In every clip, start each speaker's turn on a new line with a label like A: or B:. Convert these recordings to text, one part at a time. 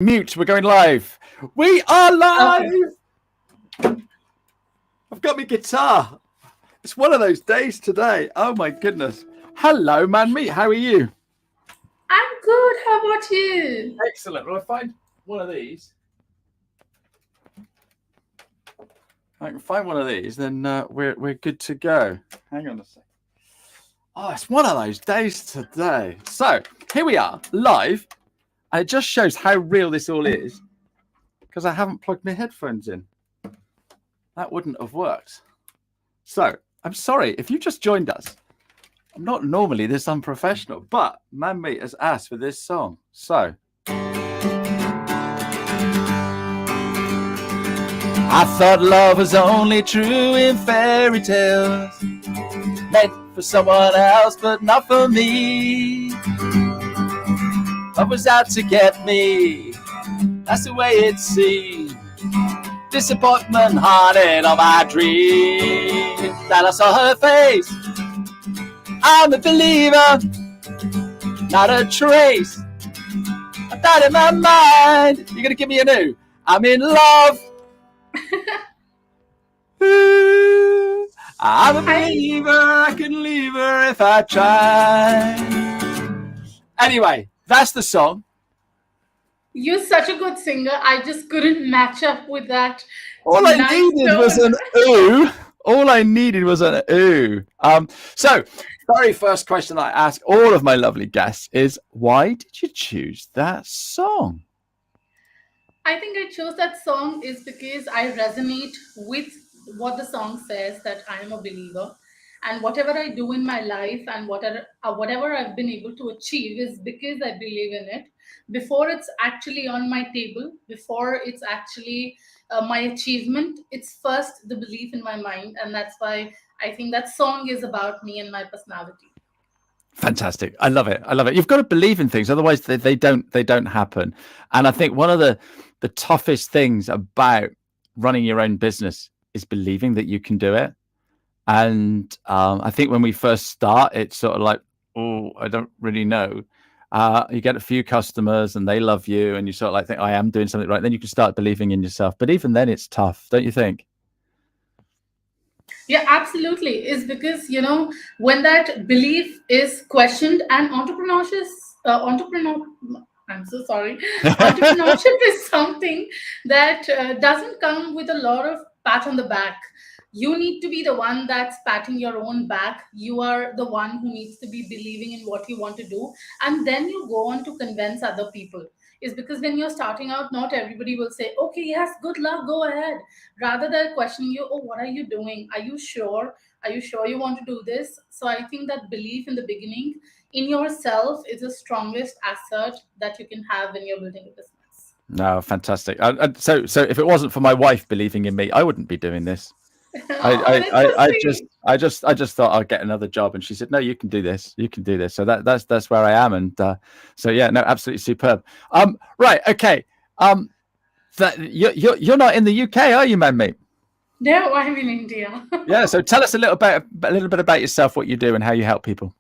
A: Mute, we're going live. We are
B: Okay.
A: live. I've got my guitar. It's one of those days today. Oh my goodness. Hello, Manmeet. How are you?
B: I'm good. How about you?
A: Excellent. Well, I find one of these. I can find one of these, then we're good to go. Hang on a sec. Oh, it's one of those days today. So here we are, live, and it just shows how real this all is because I haven't plugged my headphones in. That wouldn't have worked. So I'm sorry if you just joined us. I'm not normally this unprofessional, but Manmeet has asked for this song. So I thought love was only true in fairy tales, meant for someone else, but not for me. Love was out to get me, that's the way it seemed. Disappointment haunted all my dreams. That I saw her face, I'm a believer, not a trace of that in my mind. You're gonna give me a new. I'm in love. I'm a
B: I
A: believer, I can leave her if I try. Anyway, that's the song.
B: You're such a good singer. I just couldn't match up with that
A: All I
B: nice
A: needed was
B: tone.
A: an ooh. All I needed was an ooh. So very first question I ask all of my lovely guests is, why did you choose that song?
B: I think I chose that song is because I resonate with what the song says, that I am a believer, and whatever I do in my life and whatever I've been able to achieve is because I believe in it. Before it's actually on my table, before it's actually my achievement, it's first the belief in my mind, and that's why I think that song is about me and my personality.
A: Fantastic. I love it. I love it. You've got to believe in things, otherwise they don't happen. And I think one of the toughest things about running your own business is believing that you can do it. And I think when we first start, it's sort of like, oh, I don't really know. You get a few customers and they love you, and you sort of like think, I am doing something right. Then you can start believing in yourself. But even then, it's tough, don't you think?
B: Yeah, absolutely. Is because when that belief is questioned, and entrepreneur. I'm so sorry. Entrepreneurship is something that doesn't come with a lot of pat on the back. You need to be the one that's patting your own back. You are the one who needs to be believing in what you want to do, and then you go on to convince other people. Is because when you're starting out, not everybody will say, "Okay, yes, good luck, go ahead." Rather they're questioning you, oh, what are you doing? Are you sure you want to do this? So I think that belief in the beginning in yourself is the strongest asset that you can have when you're building a business.
A: No, fantastic. So if it wasn't for my wife believing in me, I wouldn't be doing this. I,
B: Oh,
A: I,
B: that's so
A: I, I just,
B: sweet.
A: I just thought I'd get another job, and she said, "No, you can do this. You can do this." So that's where I am, and so yeah, no, absolutely superb. Right, okay. Um, that you're not in the UK, are you, man, mate?
B: No, I'm in India.
A: Yeah. So tell us a little bit about yourself, what you do, and how you help people.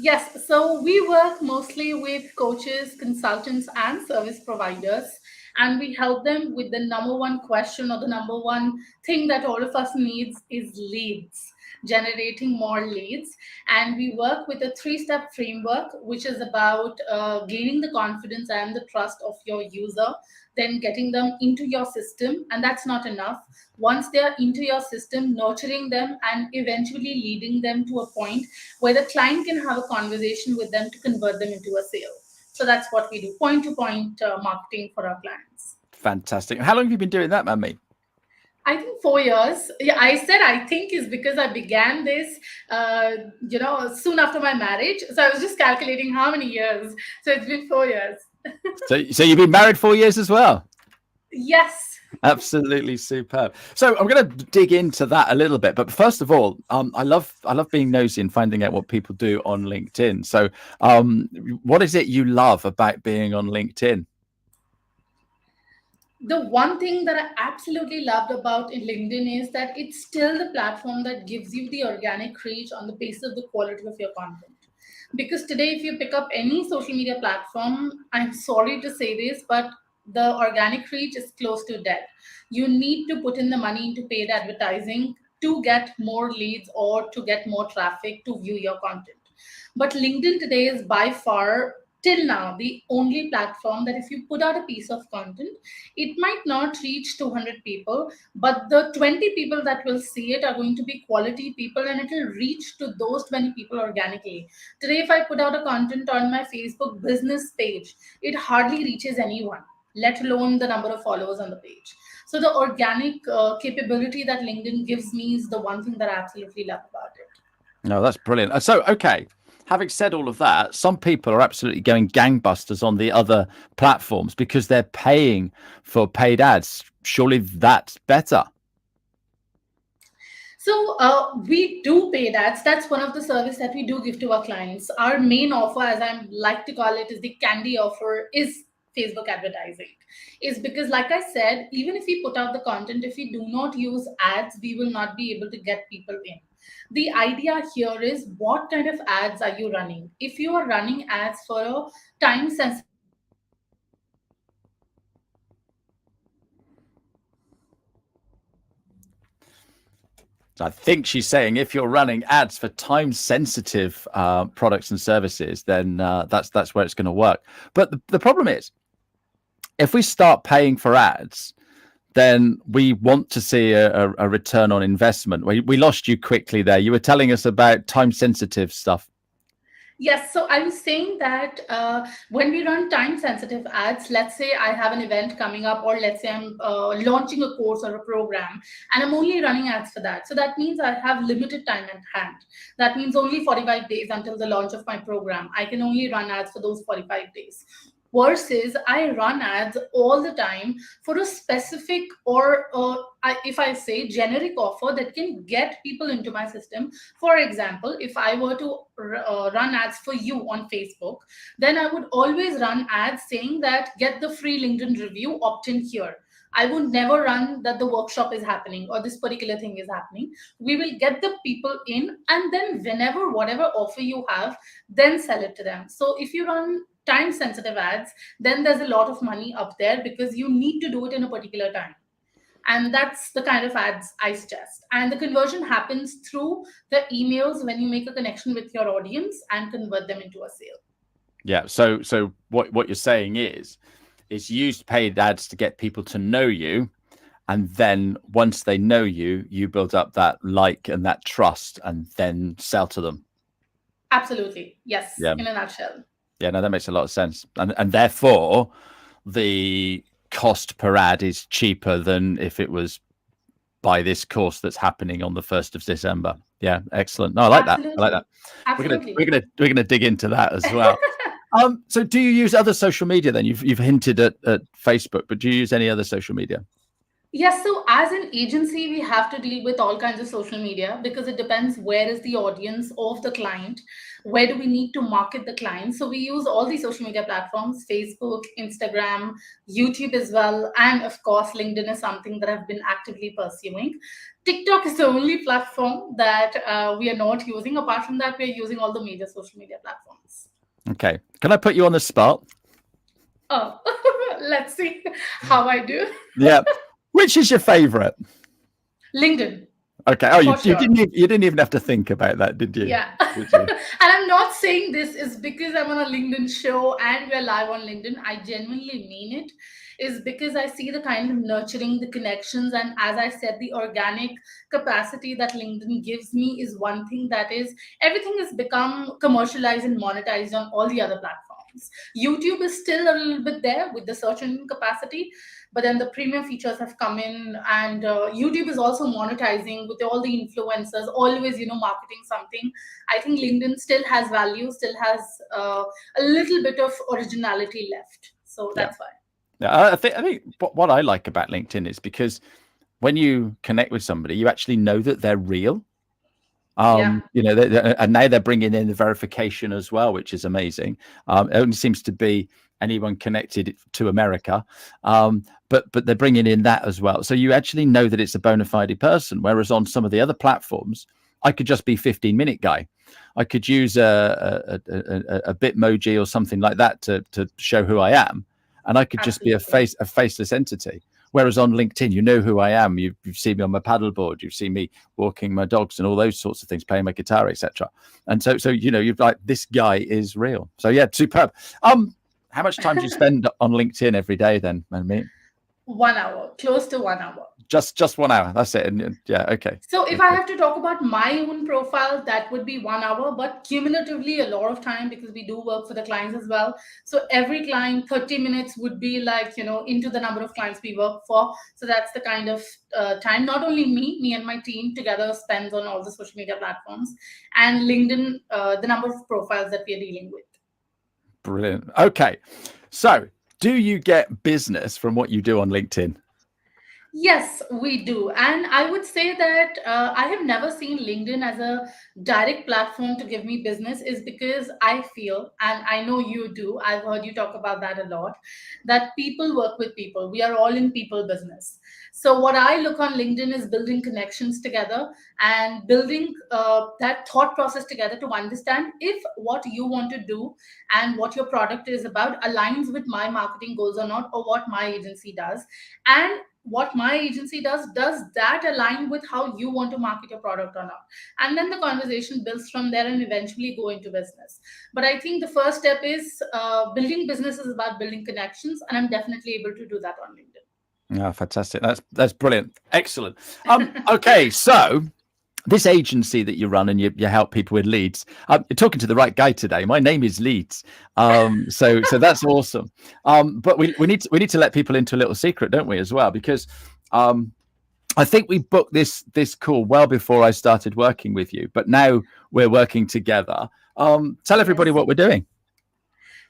B: Yes, so we work mostly with coaches, consultants, and service providers, and we help them with the number one question, or the number one thing that all of us needs is leads, generating more leads. And we work with a three-step framework, which is about gaining the confidence and the trust of your user, then getting them into your system, and that's not enough. Once they are into your system, nurturing them and eventually leading them to a point where the client can have a conversation with them to convert them into a sale. So that's what we do, point to point marketing for our clients.
A: Fantastic. How long have you been doing that, man, mate?
B: I think 4 years. Yeah, I said I think is because I began this, soon after my marriage. So I was just calculating how many years. So it's been 4 years.
A: So you've been married 4 years as well.
B: Yes.
A: Absolutely superb. So I'm going to dig into that a little bit, but first of all, I love being nosy and finding out what people do on LinkedIn. So, what is it you love about being on LinkedIn?
B: The one thing that I absolutely loved about in LinkedIn is that it's still the platform that gives you the organic reach on the basis of the quality of your content. Because today, if you pick up any social media platform, I'm sorry to say this, but the organic reach is close to dead. You need to put in the money into paid advertising to get more leads or to get more traffic to view your content. But LinkedIn today is by far, till now, the only platform that if you put out a piece of content, it might not reach 200 people, but the 20 people that will see it are going to be quality people, and it will reach to those 20 people organically. Today, if I put out a content on my Facebook business page, it hardly reaches anyone, let alone the number of followers on the page. So the organic capability that LinkedIn gives me is the one thing that I absolutely love about it.
A: No, that's brilliant. So, okay, having said all of that, some people are absolutely going gangbusters on the other platforms because they're paying for paid ads. Surely that's better.
B: So we do paid ads. That's one of the service that we do give to our clients. Our main offer, as I like to call it, is the candy offer, is Facebook advertising. Is because, like I said, even if we put out the content, if we do not use ads, we will not be able to get people in. The idea here is what kind of ads are you running? If you are running ads for a time sensitive topic, like
A: I think she's saying if you're running ads for time-sensitive products and services, then that's where it's going to work. But the problem is, if we start paying for ads, then we want to see a return on investment. We lost you quickly there. You were telling us about time-sensitive stuff.
B: yes, so I was saying that when we run time sensitive ads, let's say I have an event coming up, or let's say I'm launching a course or a program, and I'm only running ads for that. So that means I have limited time at hand. That means only 45 days until the launch of my program. I can only run ads for those 45 days. Versus I run ads all the time for a specific, or if I say generic offer that can get people into my system. For example, if I were to run ads for you on Facebook, then I would always run ads saying that get the free LinkedIn review, opt in here. I would never run that the workshop is happening or this particular thing is happening. We will get the people in, and then whenever, whatever offer you have, then sell it to them. So if you run time sensitive ads, then there's a lot of money up there because you need to do it in a particular time. And that's the kind of ads I suggest. And the conversion happens through the emails when you make a connection with your audience and convert them into a sale.
A: Yeah. So what you're saying is use paid ads to get people to know you, and then once they know you, you build up that like and that trust, and then sell to them.
B: Absolutely. Yes.
A: Yeah.
B: In a nutshell.
A: Yeah. No, that makes a lot of sense, and therefore the cost per ad is cheaper than if it was buy this course that's happening on the 1st of December. Yeah, excellent. No, I like that. I like that.
B: Absolutely. Absolutely.
A: We're gonna dig into that as well. So do you use other social media then? You've hinted at Facebook, but do you use any other social media?
B: Yes, so as an agency, we have to deal with all kinds of social media because it depends where is the audience of the client, where do we need to market the client. So we use all these social media platforms: Facebook, Instagram, YouTube as well. And of course, LinkedIn is something that I've been actively pursuing. TikTok is the only platform that we are not using. Apart from that, we're using all the major social media platforms.
A: Okay. Can I put you on the spot?
B: Oh, let's see how I do.
A: Yeah. Which is your favorite?
B: LinkedIn.
A: Okay. Oh, you
B: For sure.
A: didn't even have to think about that, did you?
B: Yeah.
A: Did you?
B: And I'm not saying this is because I'm on a LinkedIn show and we're live on LinkedIn. I genuinely mean it. Is because I see the kind of nurturing, the connections, and as I said, the organic capacity that LinkedIn gives me is one thing that is everything has become commercialized and monetized on all the other platforms. YouTube is still a little bit there with the search engine capacity, but then the premium features have come in, and YouTube is also monetizing with all the influencers always marketing something. I think LinkedIn still has value, still has a little bit of originality left, so
A: Yeah.
B: that's why.
A: Yeah. I think what I like about LinkedIn is because when you connect with somebody, you actually know that they're real.
B: Yeah,
A: And now they're bringing in the verification as well, which is amazing. It only seems to be anyone connected to America, but they're bringing in that as well. So you actually know that it's a bona fide person. Whereas on some of the other platforms, I could just be 15-minute guy, I could use a Bitmoji or something like that to show who I am, and I could just be
B: Absolutely.
A: a faceless entity. Whereas on LinkedIn, you know who I am. You've seen me on my paddleboard. You've seen me walking my dogs and all those sorts of things, playing my guitar, etc. And so you've like, this guy is real. So yeah, superb. How much time do you spend on LinkedIn every day then, Manmeet?
B: 1 hour, close to 1 hour.
A: Just 1 hour. That's it. And yeah, okay.
B: So if I
A: Okay.
B: have to talk about my own profile, that would be 1 hour, but cumulatively a lot of time because we do work for the clients as well. So every client, 30 minutes would be like, into the number of clients we work for. So that's the kind of time, not only me and my team together spends on all the social media platforms, and LinkedIn, the number of profiles that we are dealing with.
A: Brilliant. Okay. So do you get business from what you do on LinkedIn?
B: Yes, we do. And I would say that I have never seen LinkedIn as a direct platform to give me business, is because I feel, and I know you do, I've heard you talk about that a lot, that people work with people. We are all in people business. So, what I look on LinkedIn is building connections together and building that thought process together to understand if what you want to do and what your product is about aligns with my marketing goals or not, or what my agency does. And what my agency does that align with how you want to market your product or not? And then the conversation builds from there and eventually go into business. But I think the first step is building business is about building connections, and I'm definitely able to do that on LinkedIn.
A: Yeah, fantastic. That's brilliant. Excellent. Okay, so this agency that you run and you help people with leads. You're talking to the right guy today. My name is Leads. So that's awesome. But we need to let people into a little secret, don't we, as well? Because I think we booked this call well before I started working with you, but now we're working together. Tell everybody
B: Yes.
A: what we're doing.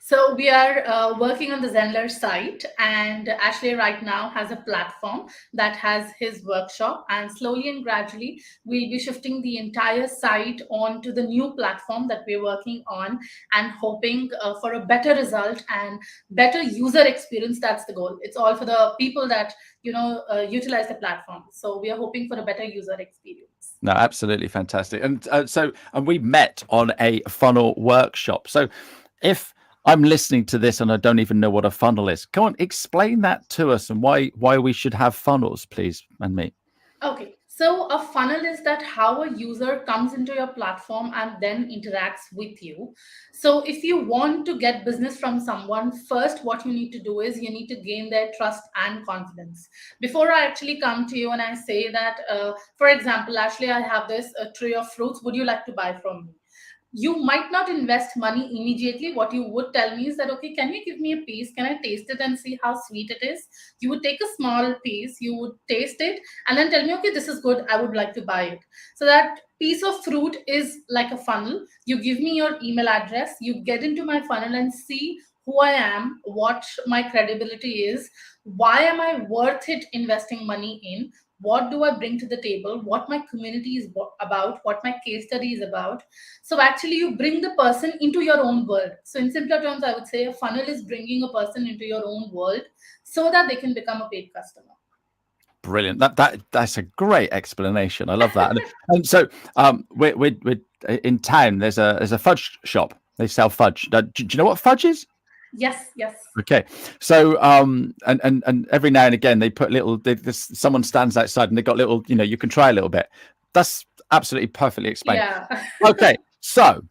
B: So we are working on the Zenler site, and Ashley right now has a platform that has his workshop, and slowly and gradually we'll be shifting the entire site onto the new platform that we're working on, and hoping for a better result and better user experience. That's the goal. It's all for the people that utilize the platform. So we are hoping for a better user experience.
A: No, absolutely fantastic. And we met on a funnel workshop. So if I'm listening to this and I don't even know what a funnel is, come on, explain that to us and why we should have funnels, please, and me.
B: Okay, so a funnel is that how a user comes into your platform and then interacts with you. So if you want to get business from someone, first what you need to do is you need to gain their trust and confidence. Before I actually come to you and I say that, for example, Ashley, I have this tray of fruits. Would you like to buy from me? You might not invest money immediately. What you would tell me is that, okay, can you give me a piece? Can I taste it and see how sweet it is? You would take a small piece, you would taste it, and then tell me, okay, this is good, I would like to buy it. So that piece of fruit is like a funnel. You give me your email address, you get into my funnel and see who I am, what my credibility is, why am I worth it investing money in, what do I bring to the table, what my community is about, what my case study is about. So actually, you bring the person into your own world. So in simpler terms, I would say a funnel is bringing a person into your own world so that they can become a paid customer.
A: Brilliant. That's a great explanation. I love that. And so we're in town. There's a fudge shop. They sell fudge. Do you know what fudge is?
B: Yes, yes.
A: Okay, so and every now and again they put little. Someone stands outside and they got little. You can try a little bit. That's absolutely perfectly explained.
B: Yeah.
A: Okay, so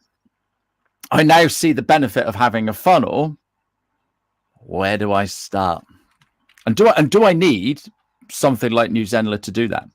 A: I now see the benefit of having a funnel. Where do I start? And do I need something like New Zenler to do that?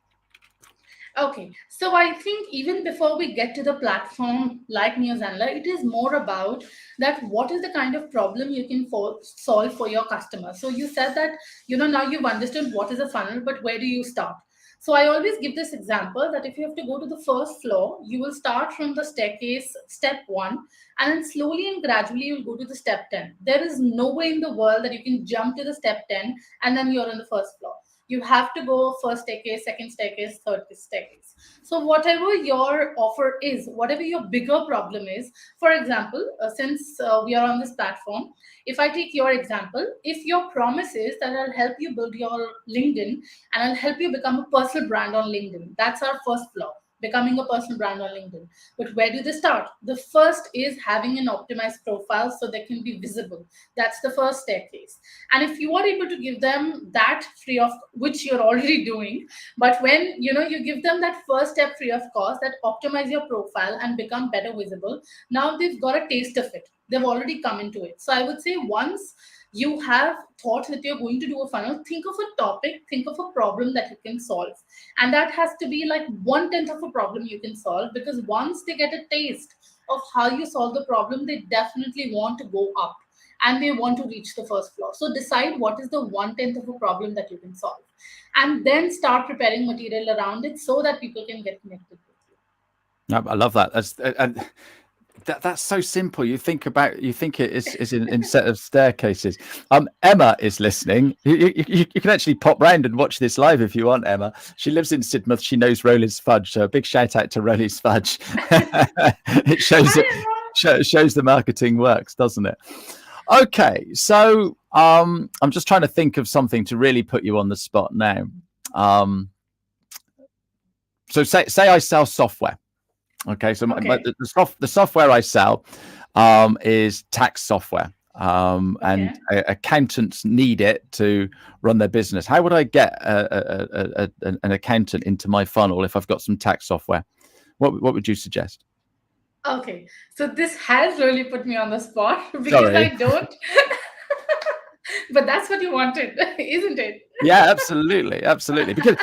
B: Okay, so I think even before we get to the platform like Newsandler, it is more about that what is the kind of problem you can solve for your customer. So you said that, now you've understood what is a funnel, but where do you start? So I always give this example that if you have to go to the first floor, you will start from the staircase, step one, and then slowly and gradually you'll go to the step 10. There is no way in the world that you can jump to the step 10 and then you're on the first floor. You have to go first staircase, second staircase, third staircase. So whatever your offer is, whatever your bigger problem is, for example, since we are on this platform, if I take your example, if your promise is that I'll help you build your LinkedIn and I'll help you become a personal brand on LinkedIn, that's our first floor. becoming a personal brand on LinkedIn. But where do they start? The first is having an optimized profile so they can be visible. That's the first staircase. And if you are able to give them that free of, which you're already doing, but when you give them that first step free of cost, that optimize your profile and become better visible, now they've got a taste of it. They've already come into it. So I would say, once you have thought that you're going to do a funnel, think of a topic, think of a problem that you can solve. And that has to be like one tenth of a problem you can solve, because once they get a taste of how you solve the problem, they definitely want to go up and they want to reach the first floor. So decide what is the one tenth of a problem that you can solve, and then start preparing material around it so that people can get connected with you.
A: I love that. And that's so simple. You think it is in set of staircases. Emma is listening. You can actually pop round and watch this live if you want, Emma. She lives in Sidmouth. She knows Rolly's Fudge. So a big shout out to Rolly's Fudge. It shows
B: Hi,
A: it
B: Emma.
A: shows the marketing works, doesn't it? Okay, so I'm just trying to think of something to really put you on the spot now. So say I sell software. Okay, so
B: Okay.
A: the software I sell is tax software, and
B: Okay.
A: accountants need it to run their business. How would I get an accountant into my funnel if I've got some tax software? What would you suggest?
B: Okay. So this has really put me on the spot because I
A: Sorry.
B: don't. But that's what you wanted, isn't it?
A: Yeah, absolutely, absolutely. Because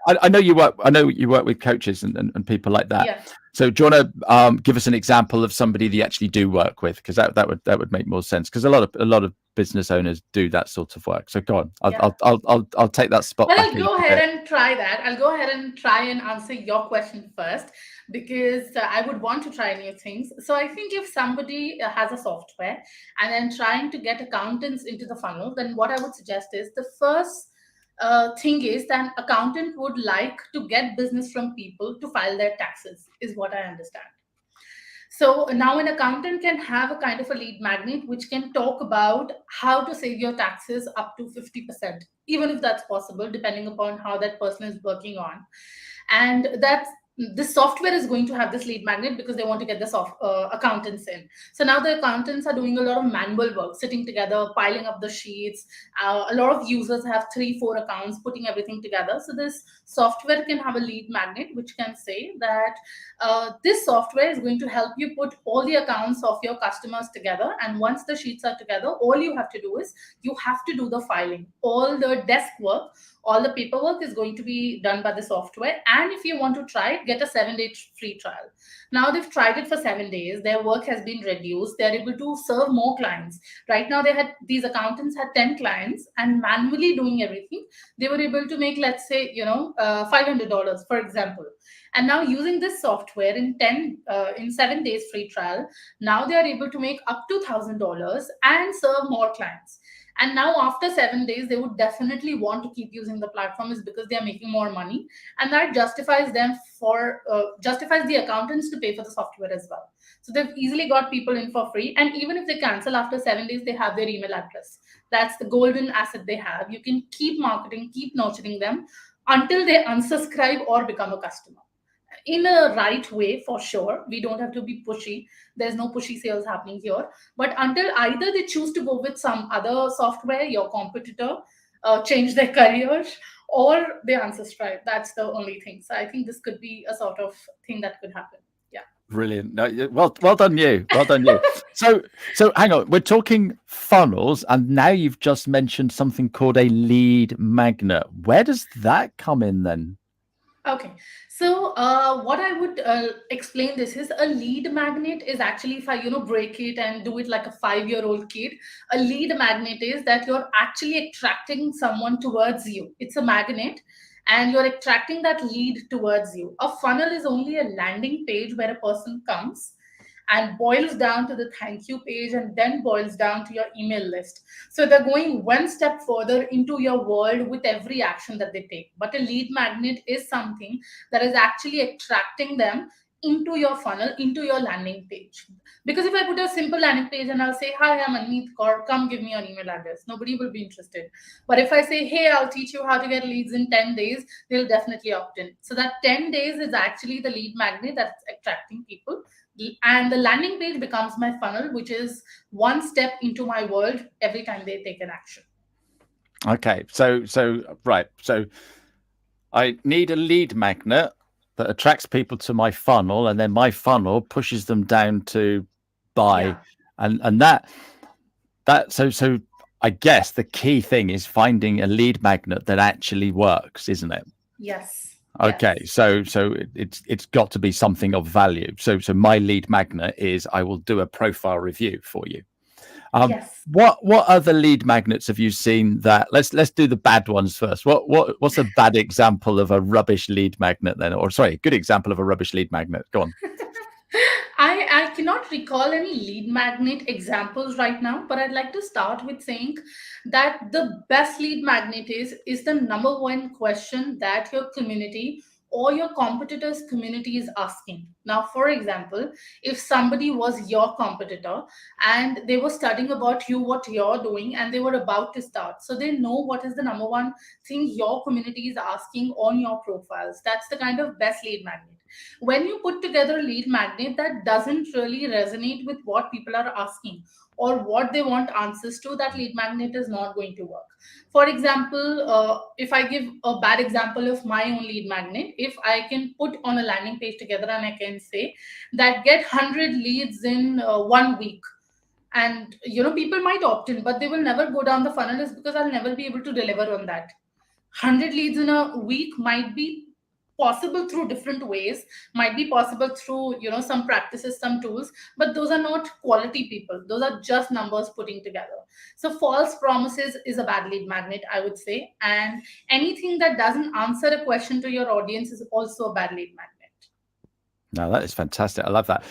A: I know you work. I know you work with coaches and people like that.
B: Yeah.
A: So do you want to give us an example of somebody that you actually do work with? Because that would make more sense. Because a lot of business owners do that sort of work. So go on.
B: Yeah.
A: I'll take that spot
B: Well,
A: back
B: I'll
A: a
B: go
A: little
B: ahead
A: bit.
B: and try that. I'll go ahead and try and answer your question first, because I would want to try new things. So I think if somebody has a software and then trying to get accountants into the funnel, then what I would suggest is, the first thing is that an accountant would like to get business from people to file their taxes, is what I understand. So now an accountant can have a kind of a lead magnet which can talk about how to save your taxes up to 50%, even if that's possible, depending upon how that person is working on. And that's, this software is going to have this lead magnet because they want to get the accountants in. So now the accountants are doing a lot of manual work, sitting together, piling up the sheets. A lot of users have 3 4 accounts, putting everything together. So this software can have a lead magnet which can say that this software is going to help you put all the accounts of your customers together, and once the sheets are together, all you have to do is, you have to do the filing. All the desk work, all the paperwork is going to be done by the software. And if you want to try it, get a 7-day free trial. Now they've tried it for 7 days, their work has been reduced, they're able to serve more clients. Right now, these accountants had 10 clients, and manually doing everything, they were able to make, let's say, $500, for example. And now using this software in 7 days free trial, now they are able to make up to $1,000 and serve more clients. And now after 7 days, they would definitely want to keep using the platform, is because they are making more money, and that justifies them for justifies the accountants to pay for the software as well. So they've easily got people in for free, and even if they cancel after 7 days, they have their email address. That's the golden asset they have. You can keep marketing, keep nurturing them until they unsubscribe or become a customer in a right way. For sure, we don't have to be pushy. There's no pushy sales happening here. But until either they choose to go with some other software, your competitor, change their careers, or they unsubscribe, that's the only thing. So I think this could be a sort of thing that could happen. Yeah.
A: Brilliant. No, well done you. Well done you. So hang on. We're talking funnels, and now you've just mentioned something called a lead magnet. Where does that come in then?
B: Okay, so what I would explain this is, a lead magnet is actually, if I break it and do it like a 5-year-old kid, a lead magnet is that you're actually attracting someone towards you. It's a magnet, and you're attracting that lead towards you. A funnel is only a landing page where a person comes and boils down to the thank you page, and then boils down to your email list. So they're going one step further into your world with every action that they take. But a lead magnet is something that is actually attracting them into your funnel, into your landing page. Because if I put a simple landing page and I'll say, hi, I'm Manmeet Kaur, come give me your email address, nobody will be interested. But if I say, hey, I'll teach you how to get leads in 10 days, they'll definitely opt in. So that 10 days is actually the lead magnet that's attracting people. And the landing page becomes my funnel, which is one step into my world every time they take an action.
A: Okay, so right, so I need a lead magnet that attracts people to my funnel, and then my funnel pushes them down to buy,
B: Yeah.
A: and so I guess the key thing is finding a lead magnet that actually works, isn't it?
B: Yes.
A: Okay,
B: Yes.
A: so it's got to be something of value. So my lead magnet is I will do a profile review for you.
B: Yes.
A: What other lead magnets have you seen that let's do the bad ones first. What's a bad example of a rubbish lead magnet then? Or sorry, a good example of a rubbish lead magnet. Go on.
B: I cannot recall any lead magnet examples right now, but I'd like to start with saying that the best lead magnet is the number one question that your community or your competitors community is asking. Now, for example, if somebody was your competitor and they were studying about you, what you're doing, and they were about to start, so they know what is the number one thing your community is asking on your profiles. That's the kind of best lead magnet. When you put together a lead magnet that doesn't really resonate with what people are asking or what they want answers to, that lead magnet is not going to work. For example, if I give a bad example of my own lead magnet, if I can put on a landing page together and I can say that get 100 leads in 1 week, and people might opt in but they will never go down the funnel, is because I'll never be able to deliver on that. 100 leads in a week might be possible through different ways, might be possible through some practices, some tools, but those are not quality people, those are just numbers putting together. So false promises is a bad lead magnet, I would say, and anything that doesn't answer a question to your audience is also a bad lead magnet.
A: No, that is fantastic. I love that.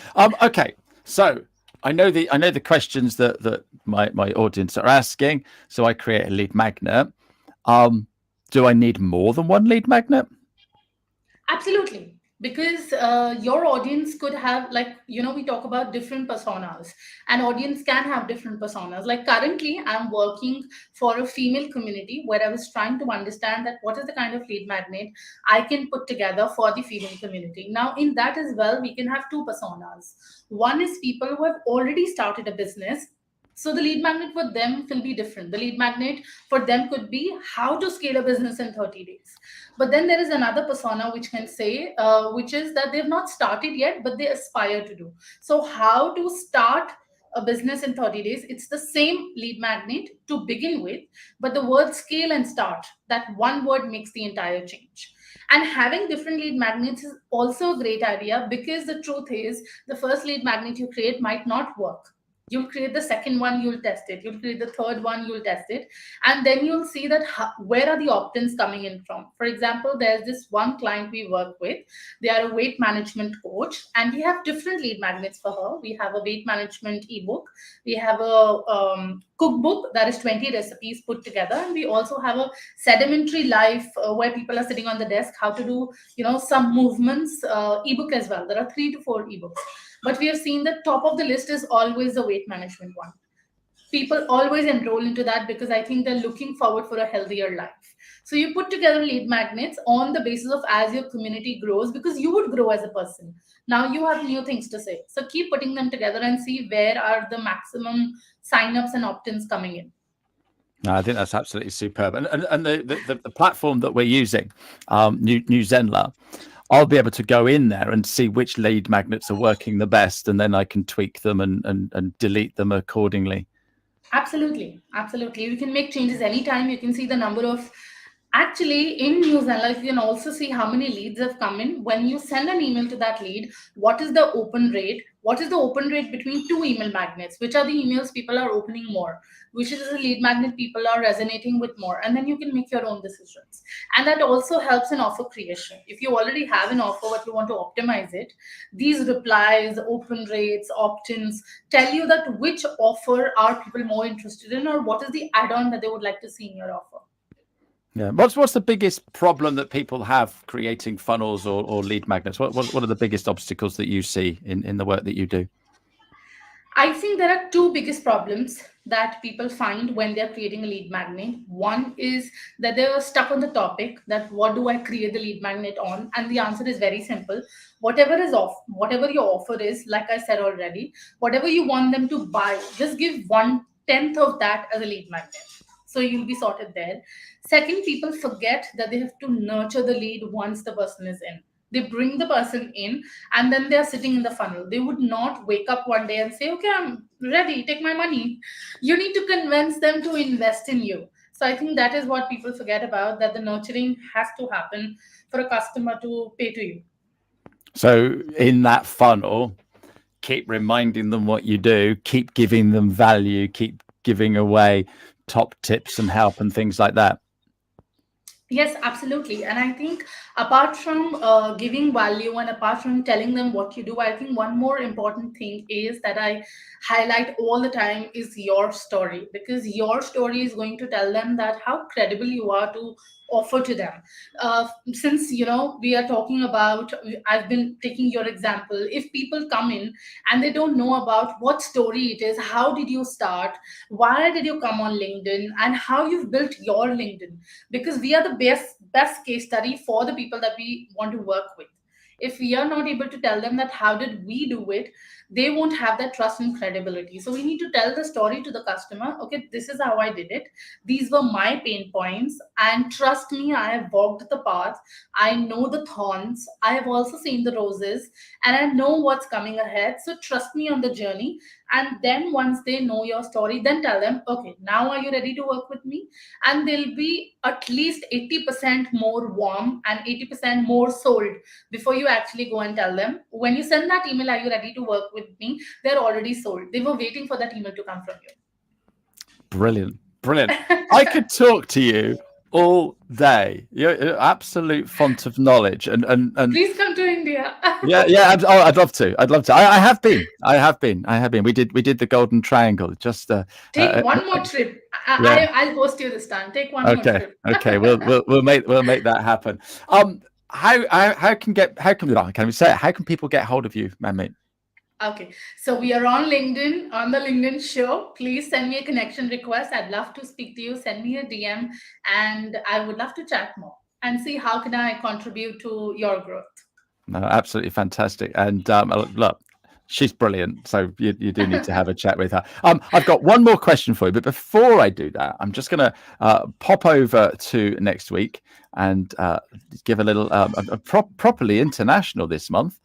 A: Okay, so I know the questions that my audience are asking. So I create a lead magnet. Um, do I need more than one lead magnet?
B: Absolutely. Because your audience could have, like, we talk about different personas. An audience can have different personas. Like, currently, I'm working for a female community where I was trying to understand that what is the kind of lead magnet I can put together for the female community. Now, in that as well, we can have two personas. One is people who have already started a business. So the lead magnet for them will be different. The lead magnet for them could be how to scale a business in 30 days. But then there is another persona which can say, which is that they've not started yet, but they aspire to do. So, how to start a business in 30 days? It's the same lead magnet to begin with, but the word scale and start, that one word makes the entire change. And having different lead magnets is also a great idea, because the truth is, the first lead magnet you create might not work. You'll create the second one, you'll test it. You'll create the third one, you'll test it, and then you'll see that where are the opt-ins coming in from. For example, there's this one client we work with. They are a weight management coach, and we have different lead magnets for her. We have a weight management ebook, we have a cookbook that is 20 recipes put together, and we also have a sedimentary life, where people are sitting on the desk, how to do some movements, ebook as well. There are 3 to 4 ebooks, but we have seen the top of the list is always the weight management one. People always enroll into that because I think they're looking forward for a healthier life. So you put together lead magnets on the basis of as your community grows, because you would grow as a person. Now you have new things to say. So keep putting them together and see where are the maximum signups and opt-ins coming in.
A: No, I think that's absolutely superb. And the platform that we're using, New Zenla, I'll be able to go in there and see which lead magnets are working the best, and then I can tweak them and delete them accordingly.
B: Absolutely, absolutely. You can make changes anytime. You can see the number of, actually, in News Analytics, you can also see how many leads have come in. When you send an email to that lead, what is the open rate? What is the open rate between two email magnets? Which are the emails people are opening more? Which is the lead magnet people are resonating with more? And then you can make your own decisions. And that also helps in offer creation. If you already have an offer but you want to optimize it, these replies, open rates, opt-ins tell you that which offer are people more interested in, or what is the add-on that they would like to see in your offer.
A: Yeah. What's the biggest problem that people have creating funnels or lead magnets? What are the biggest obstacles that you see in the work that you do?
B: I think there are two biggest problems that people find when they're creating a lead magnet. One is that they're stuck on the topic that what do I create the lead magnet on? And the answer is very simple. Whatever is off, whatever your offer is, like I said already, whatever you want them to buy, just give 1/10 of that as a lead magnet. So you'll be sorted there. Second, people forget that they have to nurture the lead once the person is in. They bring the person in and then they're sitting in the funnel. They would not wake up one day and say, okay, I'm ready, take my money. You need to convince them to invest in you. So I think that is what people forget about, that the nurturing has to happen for a customer to pay to you.
A: So in that funnel, keep reminding them what you do, keep giving them value, keep giving away top tips and help and things like that.
B: Yes, absolutely. And I think apart from giving value and apart from telling them what you do, I think one more important thing is that I highlight all the time is your story, because your story is going to tell them that how credible you are to offer to them. Since we are talking about, I've been taking your example. If people come in and they don't know about what story it is, how did you start, why did you come on LinkedIn, and how you've built your LinkedIn, because we are the best case study for the people that we want to work with. If we are not able to tell them that how did we do it, they won't have that trust and credibility. So we need to tell the story to the customer. Okay, this is how I did it, these were my pain points, and trust me, I have walked the path, I know the thorns, I have also seen the roses, and I know what's coming ahead, so trust me on the journey. And then once they know your story, then tell them, okay, now are you ready to work with me? And they'll be at least 80% more warm and 80% more sold before you actually go and tell them. When you send that email, are you ready to work with me, they're already sold. They were waiting for that email to come from
A: Brilliant. Brilliant. I
B: you.
A: could talk to you all day. You're an absolute font of knowledge. And
B: Please come to India.
A: yeah. I'd love to. I'd love to. I have been. I have been. We did the Golden Triangle. Just
B: Take one more trip.
A: yeah.
B: I'll host you this time. Take one more
A: Okay.
B: trip.
A: Okay. We'll make that happen. How can we say it? How can people get hold of you, Manmeet?
B: Okay, so we are on LinkedIn, on the LinkedIn show. Please send me a connection request. I'd love to speak to you. Send me a DM, and I would love to chat more and see how can I contribute to your growth.
A: No, absolutely fantastic. And look, she's brilliant. So you do need to have a chat with her. I've got one more question for you, but before I do that, I'm just going to pop over to next week and give a little properly international this month.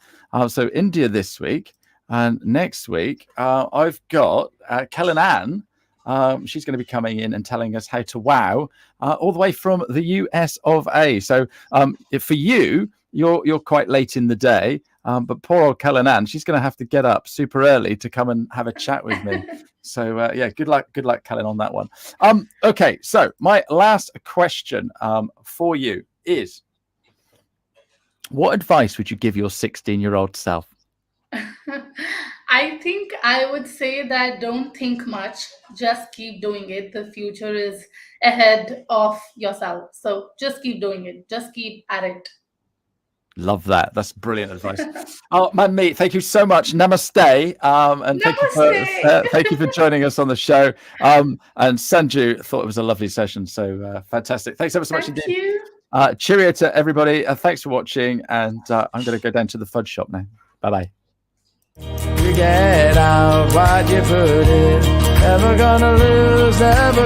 A: So India this week, and next week I've got Kellen Ann. She's going to be coming in and telling us how to wow all the way from the US of A. So for you, you're quite late in the day, but poor old Kellen Ann, she's going to have to get up super early to come and have a chat with me. So yeah, good luck, Kellen, on that one. Okay, so my last question for you is, what advice would you give your 16-year-old self?
B: I think I would say that don't think much, just keep doing it. The future is ahead of yourself. So just keep doing it, just keep at it.
A: Love that. That's brilliant advice. Oh, Manmeet, thank you so much. Namaste, and
B: Namaste.
A: thank you for joining us on the show. And Sanju thought it was a lovely session, so fantastic. Thanks ever so much
B: Thank
A: indeed.
B: you.
A: Cheerio to everybody. Thanks for watching, and I'm going to go down to the fudge shop now. Bye bye. You get out what you put in. Never gonna lose. Never.